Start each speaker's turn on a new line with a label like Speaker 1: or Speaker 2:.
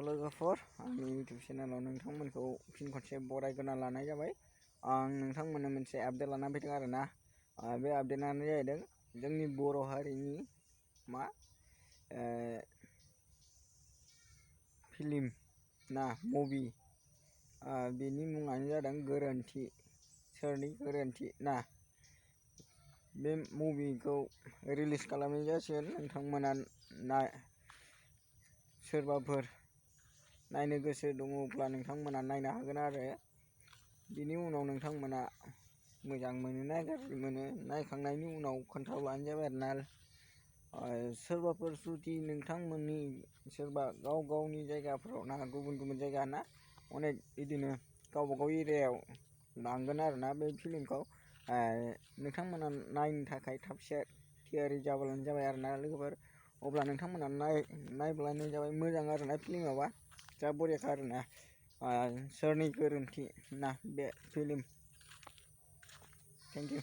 Speaker 1: लोगोफोर आंनि इउटुब चेनेलाव नोंथांमोनखौ फिन खनसे बरायग्रोना लानाय जाबाय। आं नोंथांमोननो मोनसे आपडेट लाना फैदों आरोना। बे आपडेटआनो जाहैदों जोंनि बर' हारिनि फिल्म ना मुभि, बेनि मुङानो जादों गोरोन्थि। सोरनि गोरोन्थि ना, बे मुभिखौ रिलिज खालामनाय जासिगोन। नोंथांमोना सोरबाफोर नायनो गोसो दङब्ला नोंथांमोना नायनो हागोन आरो बिनि उनाव नोंथांमोना मोजां मोनो ना गाज्रि मोनो नायखांनायनि उनाव खोन्थाब्लानो जाबाय आरोना। सोरबाफोर जुदि नोंथांमोननि सोरबा गाव गावनि जायगाफ्राव ना गुबुन गुबुन जायगा ना अनेक बिदिनो गावबा गाव एरियायाव लांगोन आरोना बे फिल्मखौ। नोंथांमोना नायनो थाखाय थाबसे थियारि जाब्लानो जाबाय आरोना लोगोफोर। अब्ला नोंथांमोना नायब्लानो जाबाय। मोजां आरोना फिल्माबा जा बरियाखा आरोना। सोरनि गोरोन्थि ना बे फिल्म। Thank you.